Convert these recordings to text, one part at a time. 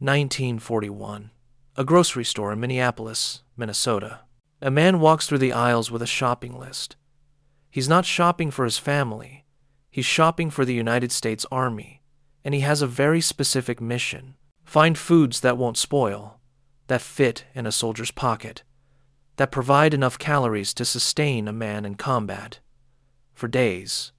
1941. A grocery store in Minneapolis, Minnesota. A man walks through the aisles with a shopping list. He's not shopping for his family. He's shopping for the United States Army, and he has a very specific mission. Find foods that won't spoil, that fit in a soldier's pocket, that provide enough calories to sustain a man in combat. For days,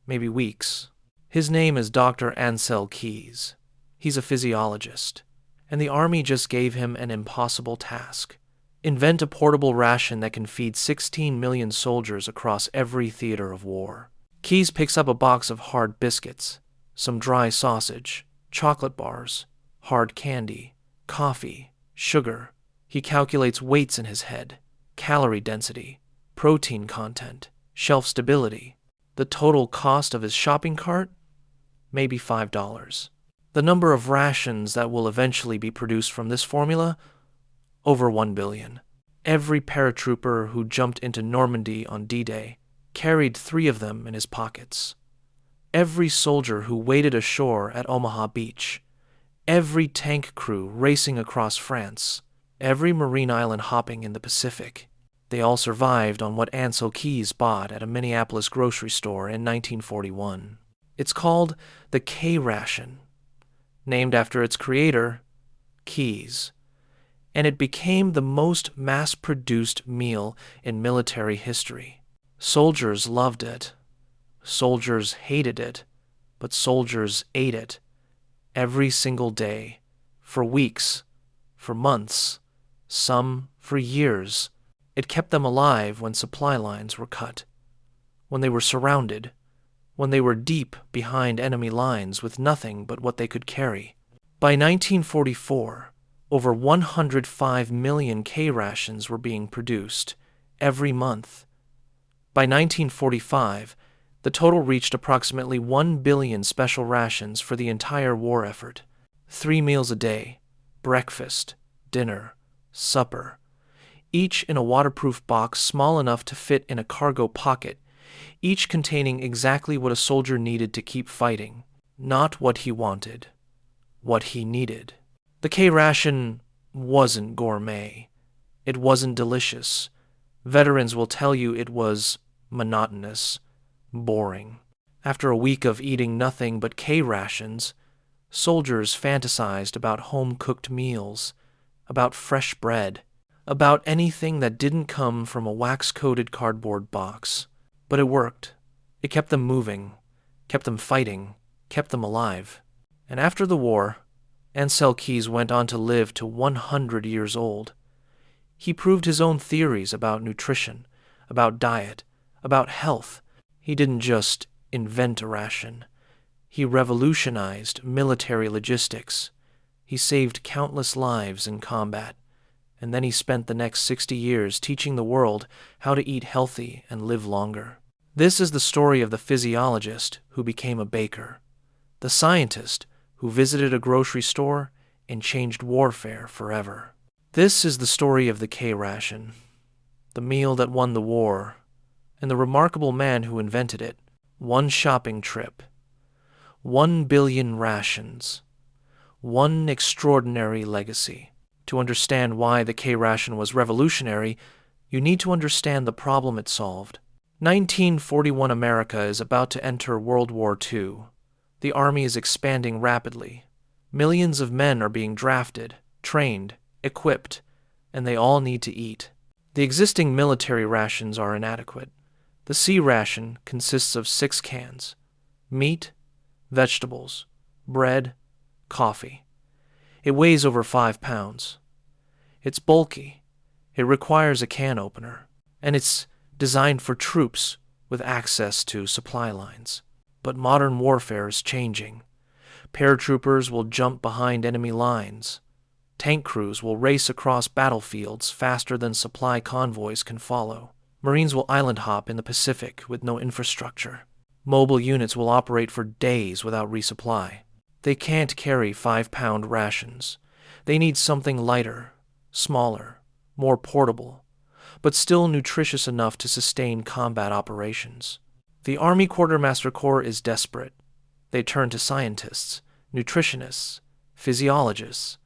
maybe weeks. His name is Dr. Ancel Keys. He's a physiologist, and the Army just gave him an impossible task. Invent a portable ration that can feed 16 million soldiers across every theater of war. Keys picks up a box of hard biscuits, some dry sausage, chocolate bars, hard candy, coffee, sugar. He calculates weights in his head, calorie density, protein content, shelf stability. The total cost of his shopping cart? Maybe $5. The number of rations that will eventually be produced from this formula? Over 1 billion. Every paratrooper who jumped into Normandy on D-Day carried 3 of them in his pockets. Every soldier who waded ashore at Omaha Beach. Every tank crew racing across France. Every marine island hopping in the Pacific. They all survived on what Ancel Keys bought at a Minneapolis grocery store in 1941. It's called the K-ration, named after its creator, Keys, and it became the most mass-produced meal in military history. Soldiers loved it. Soldiers hated it, but soldiers ate it every single day, for weeks, for months, some for years. It kept them alive when supply lines were cut, when they were surrounded, when they were deep behind enemy lines with nothing but what they could carry. By 1944, over 105 million K-rations were being produced every month. By 1945, the total reached approximately 1 billion special rations for the entire war effort. 3 meals a day, breakfast, dinner, supper, each in a waterproof box small enough to fit in a cargo pocket, each containing exactly what a soldier needed to keep fighting, not what he wanted, what he needed. The K-ration wasn't gourmet. It wasn't delicious. Veterans will tell you it was monotonous, boring. After a week of eating nothing but K-rations, soldiers fantasized about home-cooked meals, about fresh bread, about anything that didn't come from a wax-coated cardboard box. But it worked. It kept them moving, kept them fighting, kept them alive. And after the war, Ancel Keys went on to live to 100 years old. He proved his own theories about nutrition, about diet, about health. He didn't just invent a ration. He revolutionized military logistics. He saved countless lives in combat. And then he spent the next 60 years teaching the world how to eat healthy and live longer. This is the story of the physiologist who became a baker, the scientist who visited a grocery store and changed warfare forever. This is the story of the K-ration, the meal that won the war, and the remarkable man who invented it. 1 shopping trip, 1 billion rations, 1 extraordinary legacy. To understand why the K-ration was revolutionary, you need to understand the problem it solved. 1941 America is about to enter World War II. The Army is expanding rapidly. Millions of men are being drafted, trained, equipped, and they all need to eat. The existing military rations are inadequate. The C ration consists of 6 cans: meat, vegetables, bread, coffee. It weighs over 5 pounds. It's bulky. It requires a can opener. And it's designed for troops with access to supply lines. But modern warfare is changing. Paratroopers will jump behind enemy lines. Tank crews will race across battlefields faster than supply convoys can follow. Marines will island hop in the Pacific with no infrastructure. Mobile units will operate for days without resupply. They can't carry 5-pound rations. They need something lighter, smaller, more portable, but still nutritious enough to sustain combat operations. The Army Quartermaster Corps is desperate. They turn to scientists, nutritionists, Physiologists.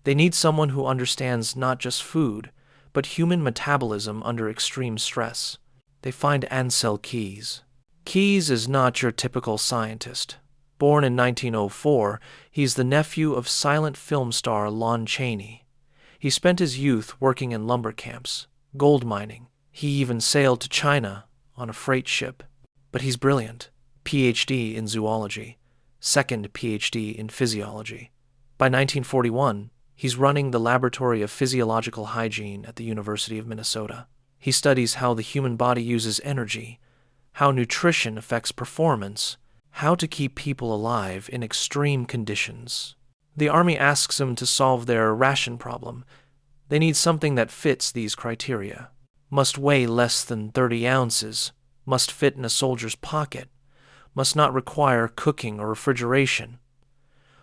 They need someone who understands not just food, but human metabolism under extreme stress. They find Ancel Keys. Keys is not your typical scientist. Born in 1904, he's the nephew of silent film star Lon Chaney. He spent his youth working in lumber camps, gold mining. He even sailed to China on a freight ship. But he's brilliant. PhD in zoology, second PhD in physiology. By 1941, he's running the Laboratory of Physiological Hygiene at the University of Minnesota. He studies how the human body uses energy, how nutrition affects performance, how to keep people alive in extreme conditions. The Army asks him to solve their ration problem. They need something that fits these criteria. Must weigh less than 30 ounces, must fit in a soldier's pocket, must not require cooking or refrigeration,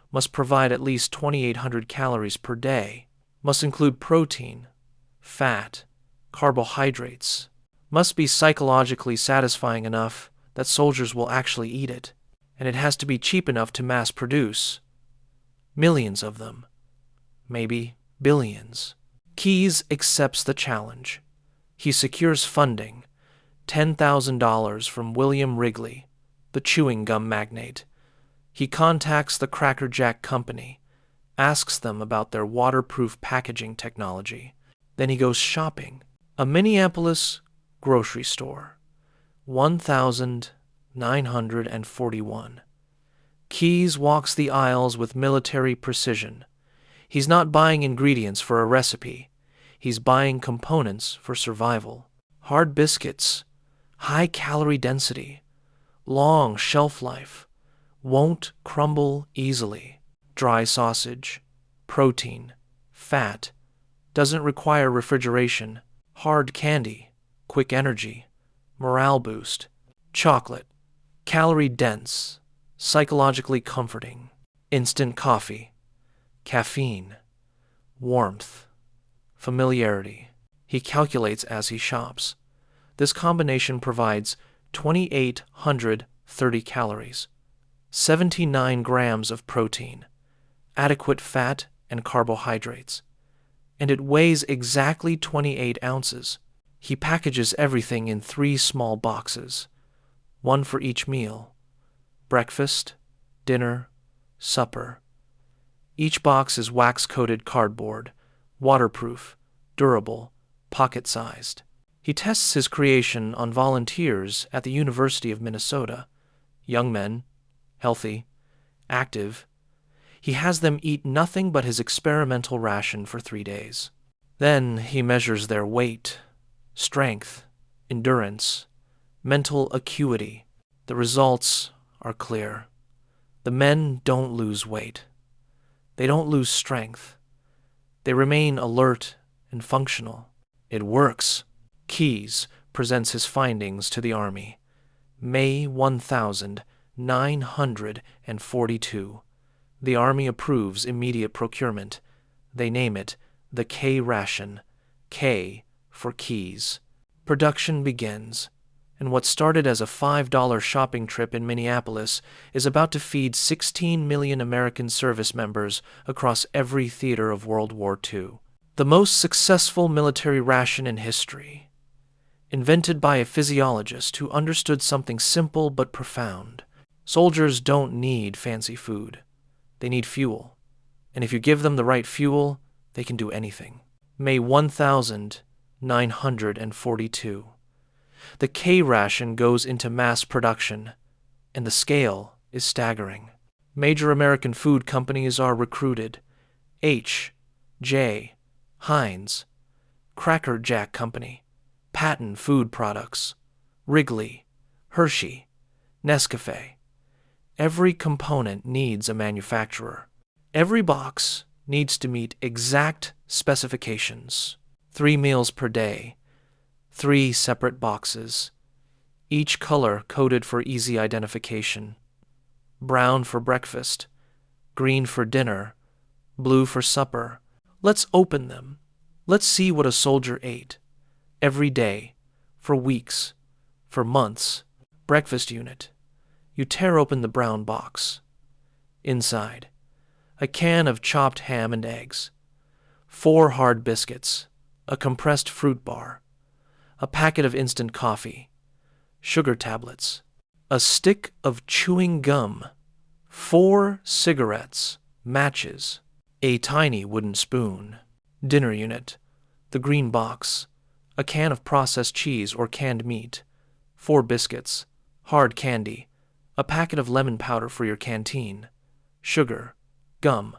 must provide at least 2,800 calories per day, must include protein, fat, carbohydrates, must be psychologically satisfying enough that soldiers will actually eat it, and it has to be cheap enough to mass produce. Millions of them, maybe billions. Keys accepts the challenge. He secures funding, $10,000 from William Wrigley, the chewing gum magnate. He contacts the Cracker Jack Company, asks them about their waterproof packaging technology. Then he goes shopping. A Minneapolis grocery store, 1,941. Keys walks the aisles with military precision. He's not buying ingredients for a recipe. He's buying components for survival. Hard biscuits, high calorie density, long shelf life, won't crumble easily. Dry sausage, protein, fat, doesn't require refrigeration. Hard candy, quick energy, morale boost. Chocolate, calorie dense, psychologically comforting. Instant coffee, caffeine, warmth, familiarity. He calculates as he shops. This combination provides 2,830 calories, 79 grams of protein, adequate fat and carbohydrates, and it weighs exactly 28 ounces. He packages everything in 3 small boxes, one for each meal: breakfast, dinner, supper. Each box is wax-coated cardboard, waterproof, durable, pocket-sized. He tests his creation on volunteers at the University of Minnesota, young men, healthy, active. He has them eat nothing but his experimental ration for 3 days. Then he measures their weight, strength, endurance, mental acuity. The results are clear. The men don't lose weight. They don't lose strength. They remain alert and functional. It works. Keys presents his findings to the Army. May 1942. The Army approves immediate procurement. They name it the K-ration, K for Keys. Production begins, and what started as a $5 shopping trip in Minneapolis is about to feed 16 million American service members across every theater of World War II. The most successful military ration in history, invented by a physiologist who understood something simple but profound. Soldiers don't need fancy food. They need fuel. And if you give them the right fuel, they can do anything. May 1942. The K-ration goes into mass production, and the scale is staggering. Major American food companies are recruited: H, J, Heinz, Cracker Jack Company, Patton Food Products, Wrigley, Hershey, Nescafe. Every component needs a manufacturer. Every box needs to meet exact specifications. 3 meals per day, 3 separate boxes, each color coded for easy identification. Brown for breakfast, green for dinner, blue for supper. Let's open them. Let's see what a soldier ate. Every day, for weeks, for months. Breakfast unit. You tear open the brown box. Inside, a can of chopped ham and eggs, 4 hard biscuits, a compressed fruit bar, a packet of instant coffee, sugar tablets, a stick of chewing gum, 4 cigarettes, matches, a tiny wooden spoon, dinner unit, the green box, a can of processed cheese or canned meat, 4 biscuits, hard candy, a packet of lemon powder for your canteen, sugar, gum,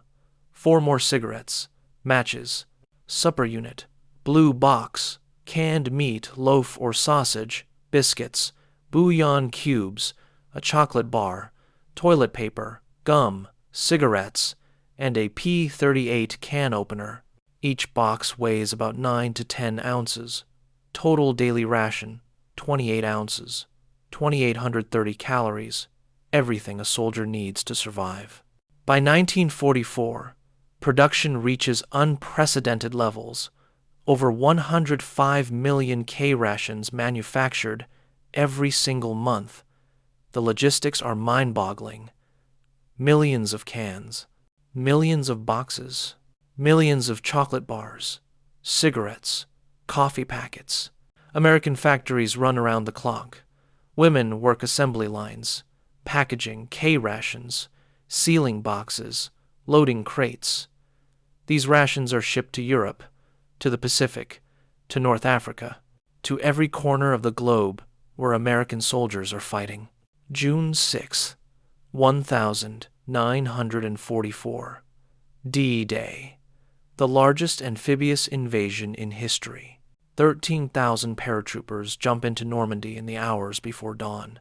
4 more cigarettes, matches, supper unit, blue box, canned meat, loaf or sausage, biscuits, bouillon cubes, a chocolate bar, toilet paper, gum, cigarettes, and a P38 can opener. Each box weighs about 9 to 10 ounces. Total daily ration, 28 ounces, 2,830 calories, everything a soldier needs to survive. By 1944, production reaches unprecedented levels. Over 105 million K-rations manufactured every single month. The logistics are mind-boggling. Millions of cans, millions of boxes, millions of chocolate bars, cigarettes, coffee packets. American factories run around the clock. Women work assembly lines, packaging K-rations, sealing boxes, loading crates. These rations are shipped to Europe, to the Pacific, to North Africa, to every corner of the globe where American soldiers are fighting. June 6, 1944. D-Day, the largest amphibious invasion in history. 13,000 paratroopers jump into Normandy in the hours before dawn.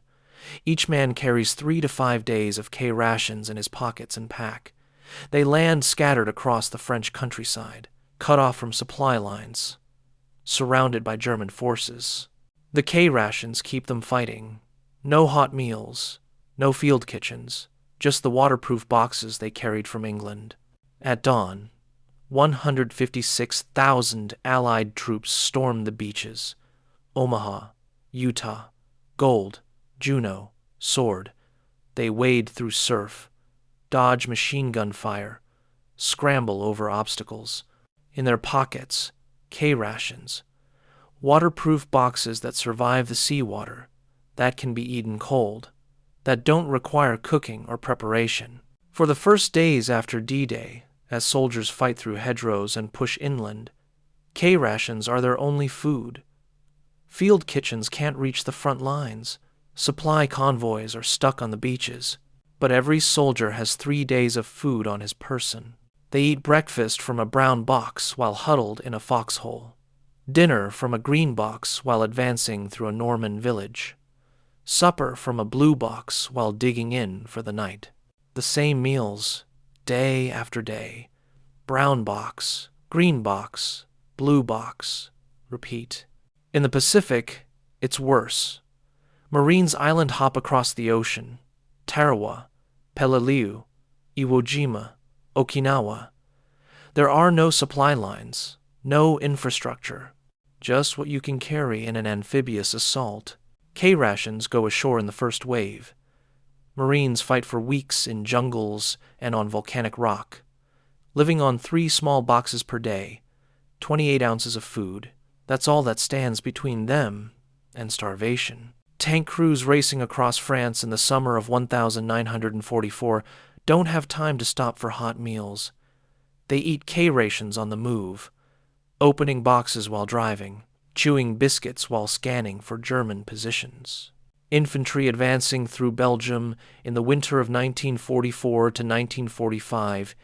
Each man carries 3 to 5 days of K-rations in his pockets and pack. They land scattered across the French countryside, cut off from supply lines, surrounded by German forces. The K-rations keep them fighting. No hot meals, no field kitchens, just the waterproof boxes they carried from England. At dawn, 156,000 Allied troops stormed the beaches. Omaha, Utah, Gold, Juneau, Sword. They wade through surf, dodge machine gun fire, scramble over obstacles. In their pockets, K-rations, waterproof boxes that survive the seawater, that can be eaten cold, that don't require cooking or preparation. For the first days after D-Day, as soldiers fight through hedgerows and push inland, K-rations are their only food. Field kitchens can't reach the front lines. Supply convoys are stuck on the beaches. But every soldier has 3 days of food on his person. They eat breakfast from a brown box while huddled in a foxhole, dinner from a green box while advancing through a Norman village, supper from a blue box while digging in for the night. The same meals, day after day. Brown box, green box, blue box. Repeat. In the Pacific, it's worse. Marines island hop across the ocean. Tarawa, Peleliu, Iwo Jima, Okinawa. There are no supply lines, no infrastructure, just what you can carry in an amphibious assault. K-rations go ashore in the first wave. Marines fight for weeks in jungles and on volcanic rock, living on 3 small boxes per day, 28 ounces of food. That's all that stands between them and starvation. Tank crews racing across France in the summer of 1944 don't have time to stop for hot meals. They eat K-rations on the move, opening boxes while driving, chewing biscuits while scanning for German positions. Infantry advancing through Belgium in the winter of 1944 to 1945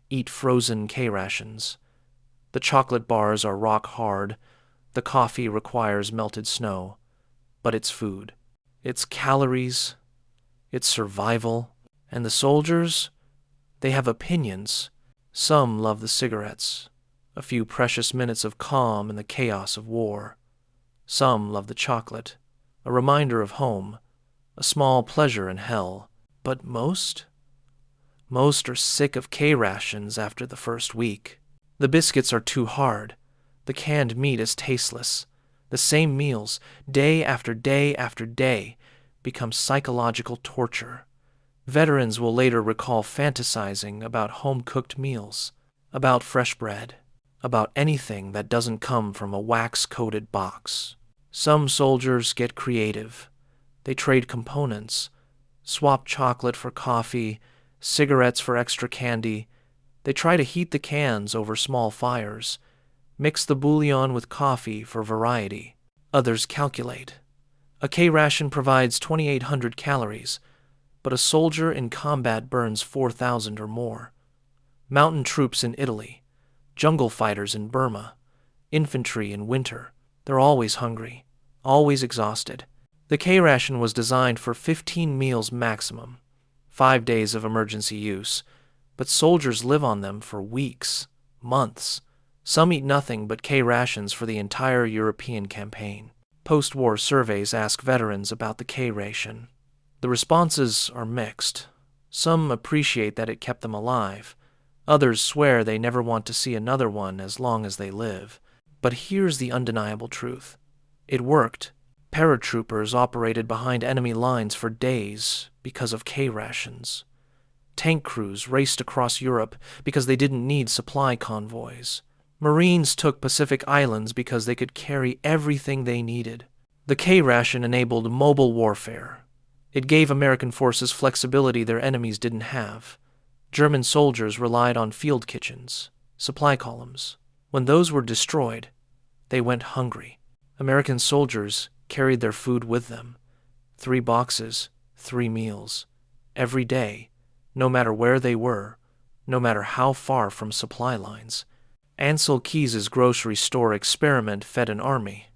eat frozen K-rations. The chocolate bars are rock hard. The coffee requires melted snow. But it's food. It's calories. It's survival. And the soldiers, they have opinions. Some love the cigarettes, a few precious minutes of calm in the chaos of war. Some love the chocolate, a reminder of home, a small pleasure in hell. But most are sick of K-rations after the first week. The biscuits are too hard. The canned meat is tasteless. The same meals, day after day after day, become psychological torture. Veterans will later recall fantasizing about home-cooked meals, about fresh bread, about anything that doesn't come from a wax-coated box. Some soldiers get creative. They trade components, swap chocolate for coffee, cigarettes for extra candy. They try to heat the cans over small fires, mix the bouillon with coffee for variety. Others calculate. A K-ration provides 2,800 calories, but a soldier in combat burns 4,000 or more. Mountain troops in Italy, jungle fighters in Burma, infantry in winter, they're always hungry, always exhausted. The K-ration was designed for 15 meals maximum, 5 days of emergency use, but soldiers live on them for weeks, months. Some eat nothing but K-rations for the entire European campaign. Post-war surveys ask veterans about the K-ration. The responses are mixed. Some appreciate that it kept them alive. Others swear they never want to see another one as long as they live. But here's the undeniable truth. It worked. Paratroopers operated behind enemy lines for days because of K-rations. Tank crews raced across Europe because they didn't need supply convoys. Marines took Pacific Islands because they could carry everything they needed. The K-ration enabled mobile warfare. It gave American forces flexibility their enemies didn't have. German soldiers relied on field kitchens, supply columns. When those were destroyed, they went hungry. American soldiers carried their food with them. 3 boxes, 3 meals. Every day, no matter where they were, no matter how far from supply lines. Ancel Keys' grocery store experiment fed an army,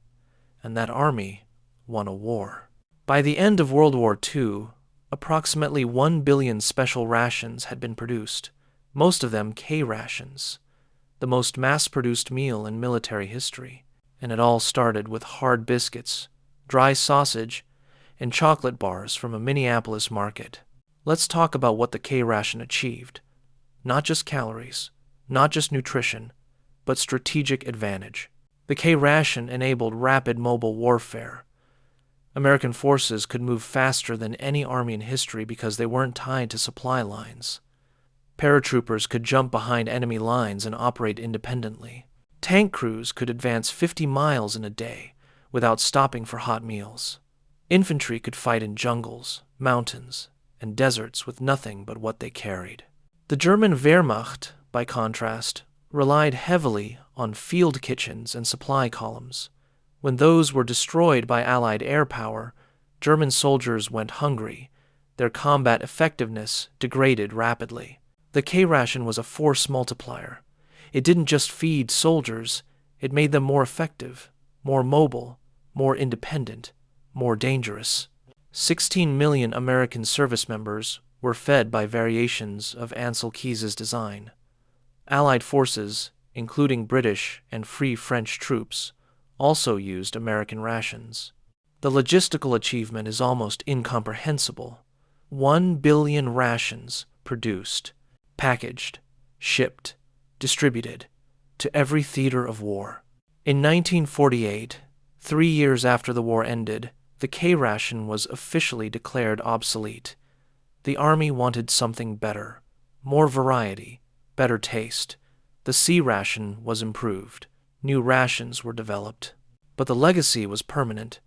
and that army won a war. By the end of World War II, approximately 1 billion special rations had been produced, most of them K-rations, the most mass-produced meal in military history. And it all started with hard biscuits, dry sausage, and chocolate bars from a Minneapolis market. Let's talk about what the K-ration achieved. Not just calories, not just nutrition, but strategic advantage. The K-ration enabled rapid mobile warfare. American forces could move faster than any army in history because they weren't tied to supply lines. Paratroopers could jump behind enemy lines and operate independently. Tank crews could advance 50 miles in a day without stopping for hot meals. Infantry could fight in jungles, mountains, and deserts with nothing but what they carried. The German Wehrmacht, by contrast, relied heavily on field kitchens and supply columns. When those were destroyed by Allied air power, German soldiers went hungry. Their combat effectiveness degraded rapidly. The K-ration was a force multiplier. It didn't just feed soldiers, it made them more effective, more mobile, more independent, more dangerous. 16 million American service members were fed by variations of Ancel Keys' design. Allied forces, including British and Free French troops, also used American rations. The logistical achievement is almost incomprehensible. 1 billion rations produced, packaged, shipped, distributed to every theater of war. In 1948, 3 years after the war ended, the K-ration was officially declared obsolete. The Army wanted something better, more variety, better taste. The C-ration was improved. New rations were developed. But the legacy was permanent.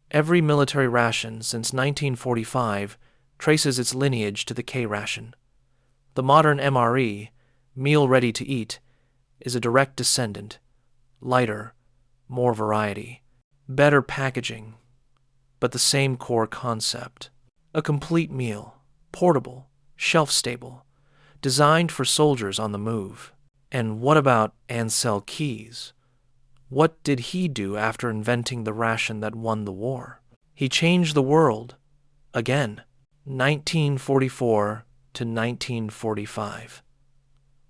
Every military ration since 1945 traces its lineage to the K-ration. The modern MRE, meal ready to eat, is a direct descendant. Lighter, more variety, better packaging, but the same core concept. A complete meal, portable, shelf-stable, designed for soldiers on the move. And what about Ancel Keys? What did he do after inventing the ration that won the war? He changed the world. Again, 1944 to 1945.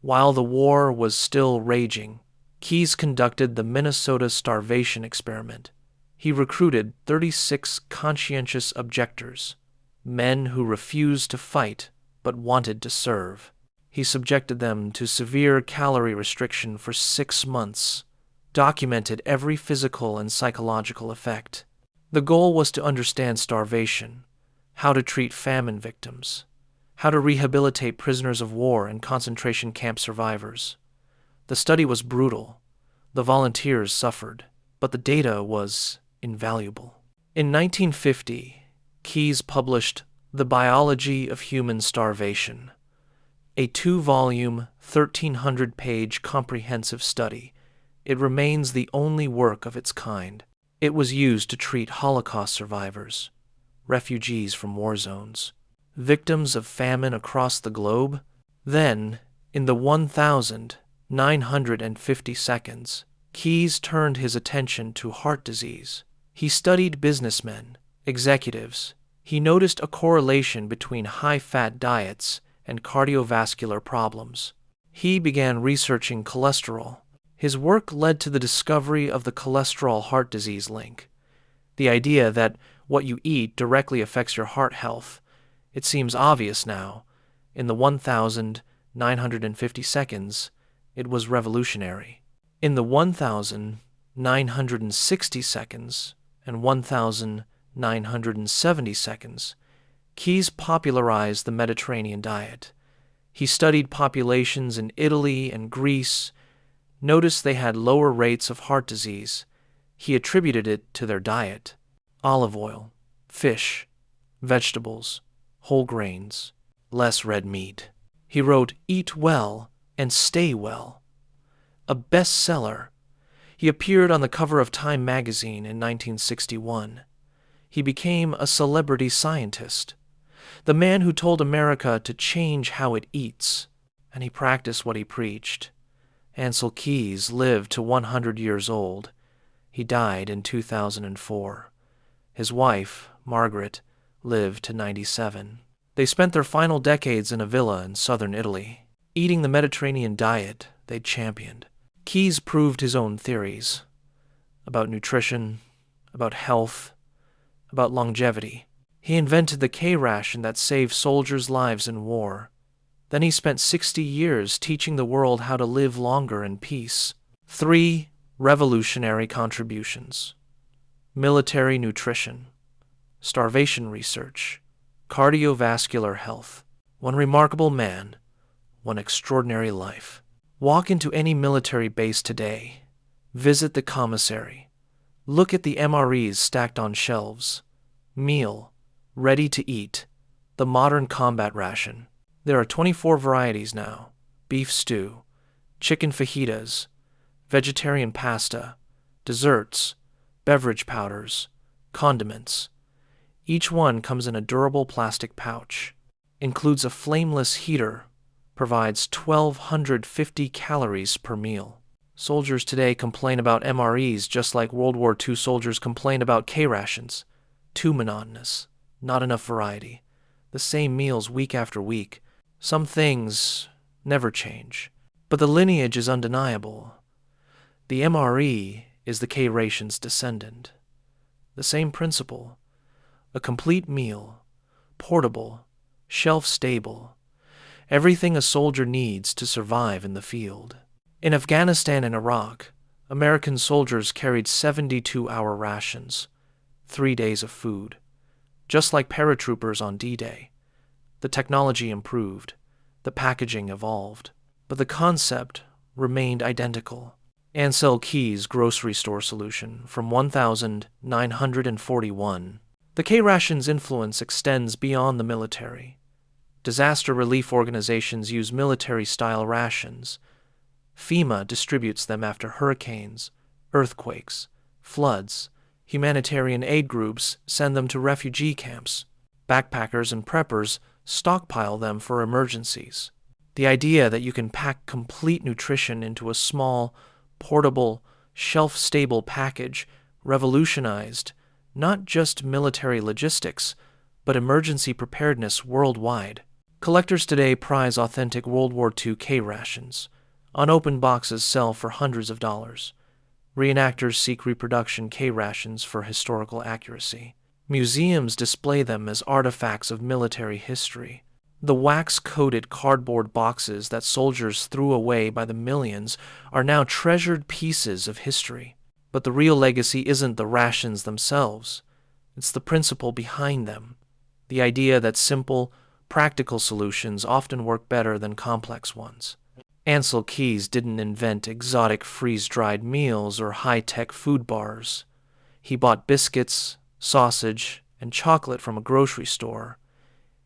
While the war was still raging, Keys conducted the Minnesota starvation experiment. He recruited 36 conscientious objectors, men who refused to fight but wanted to serve. He subjected them to severe calorie restriction for 6 months, documented every physical and psychological effect. The goal was to understand starvation, how to treat famine victims, how to rehabilitate prisoners of war and concentration camp survivors. The study was brutal. The volunteers suffered, but the data was invaluable. In 1950, Keys published The Biology of Human Starvation, a 2-volume, 1,300-page comprehensive study. It remains the only work of its kind. It was used to treat Holocaust survivors, refugees from war zones, victims of famine across the globe. Then, in the 1,950 seconds, Keys turned his attention to heart disease. He studied businessmen, executives. He noticed a correlation between high-fat diets and cardiovascular problems. He began researching cholesterol. His work led to the discovery of the cholesterol-heart disease link. The idea that what you eat directly affects your heart health. It seems obvious now. In the 1,950 seconds, it was revolutionary. In the 1,960 seconds and 1,970 seconds, Keys popularized the Mediterranean diet. He studied populations in Italy and Greece, noticed they had lower rates of heart disease. He attributed it to their diet: olive oil, fish, vegetables, whole grains, less red meat. He wrote Eat Well and Stay Well, a bestseller. He appeared on the cover of Time magazine in 1961. He became a celebrity scientist, the man who told America to change how it eats, and he practiced what he preached. Ancel Keys lived to 100 years old. He died in 2004. His wife, Margaret, lived to 97. They spent their final decades in a villa in southern Italy, eating the Mediterranean diet they'd championed. Keys proved his own theories about nutrition, about health, about longevity. He invented the K-ration that saved soldiers' lives in war. Then he spent 60 years teaching the world how to live longer in peace. 3 revolutionary contributions: military nutrition, starvation research, cardiovascular health. One remarkable man, one extraordinary life. Walk into any military base today. Visit the commissary. Look at the MREs stacked on shelves. Meal, ready to eat, the modern combat ration. There are 24 varieties now: beef stew, chicken fajitas, vegetarian pasta, desserts, beverage powders, condiments. Each one comes in a durable plastic pouch, includes a flameless heater, provides 1,250 calories per meal. Soldiers today complain about MREs just like World War II soldiers complain about K-rations. Too monotonous, not enough variety, the same meals week after week. Some things never change, but the lineage is undeniable. The MRE is the K-ration's descendant. The same principle: a complete meal, portable, shelf-stable, everything a soldier needs to survive in the field. In Afghanistan and Iraq, American soldiers carried 72-hour rations, 3 days of food, just like paratroopers on D-Day. The technology improved, the packaging evolved, but the concept remained identical. Ancel Keys grocery store solution from 1941. The K-ration's influence extends beyond the military. Disaster relief organizations use military-style rations. FEMA distributes them after hurricanes, earthquakes, floods. Humanitarian aid groups send them to refugee camps. Backpackers and preppers stockpile them for emergencies. The idea that you can pack complete nutrition into a small, portable, shelf-stable package revolutionized not just military logistics, but emergency preparedness worldwide. Collectors today prize authentic World War II K-rations. Unopened boxes sell for hundreds of dollars. Reenactors seek reproduction K-rations for historical accuracy. Museums display them as artifacts of military history. The wax-coated cardboard boxes that soldiers threw away by the millions are now treasured pieces of history. But the real legacy isn't the rations themselves. It's the principle behind them. The idea that simple, Practical solutions often work better than complex ones. Ancel Keys didn't invent exotic freeze-dried meals or high-tech food bars. He bought biscuits, sausage, and chocolate from a grocery store.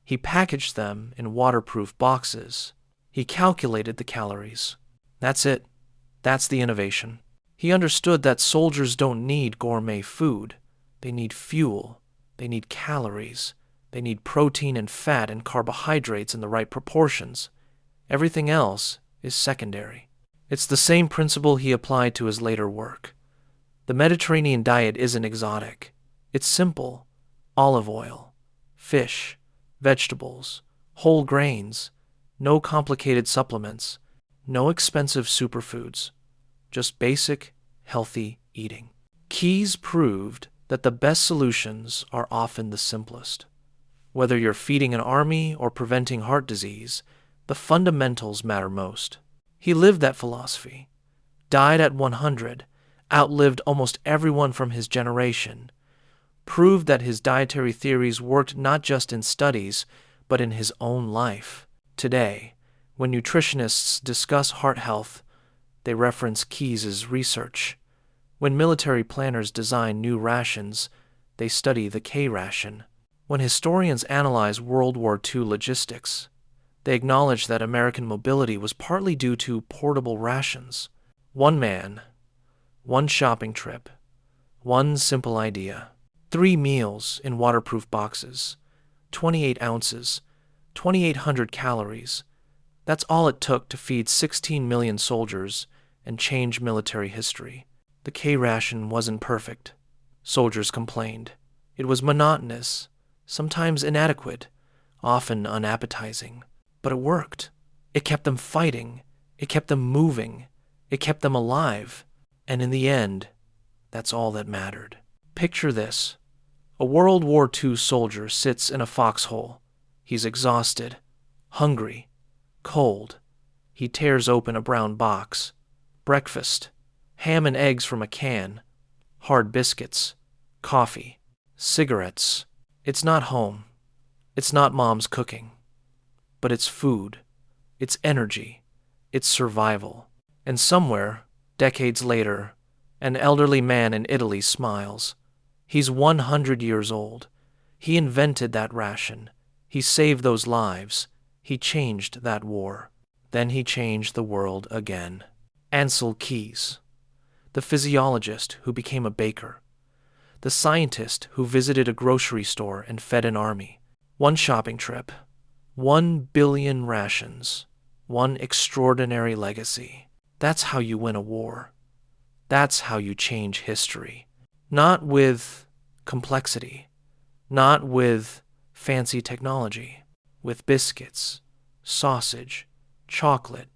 He packaged them in waterproof boxes. He calculated the calories. That's it. That's the innovation. He understood that soldiers don't need gourmet food. They need fuel. They need calories. They need protein and fat and carbohydrates in the right proportions. Everything else is secondary. It's the same principle he applied to his later work. The Mediterranean diet isn't exotic. It's simple. Olive oil, fish, vegetables, whole grains, no complicated supplements, no expensive superfoods, just basic, healthy eating. Keys proved that the best solutions are often the simplest. Whether you're feeding an army or preventing heart disease, the fundamentals matter most. He lived that philosophy, died at 100, outlived almost everyone from his generation, proved that his dietary theories worked not just in studies, but in his own life. Today, when nutritionists discuss heart health, they reference Keys's research. When military planners design new rations, they study the K-ration. When historians analyze World War II logistics, they acknowledge that American mobility was partly due to portable rations. One man, one shopping trip, one simple idea. 3 meals in waterproof boxes, 28 ounces, 2,800 calories. That's all it took to feed 16 million soldiers and change military history. The K-ration wasn't perfect. Soldiers complained. It was monotonous, sometimes inadequate, often unappetizing. But it worked. It kept them fighting. It kept them moving. It kept them alive. And in the end, that's all that mattered. Picture this. A World War II soldier sits in a foxhole. He's exhausted, hungry, cold. He tears open a brown box. Breakfast. Ham and eggs from a can. Hard biscuits. Coffee. Cigarettes. It's not home. It's not mom's cooking. But it's food. It's energy. It's survival. And somewhere, decades later, an elderly man in Italy smiles. He's 100 years old. He invented that ration. He saved those lives. He changed that war. Then he changed the world again. Ancel Keys, the physiologist who became a baker, the scientist who visited a grocery store and fed an army. One shopping trip, 1 billion rations, one extraordinary legacy. That's how you win a war. That's how you change history. Not with complexity, not with fancy technology, with biscuits, sausage, chocolate,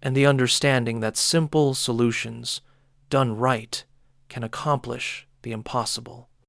and the understanding that simple solutions, done right, can accomplish the impossible.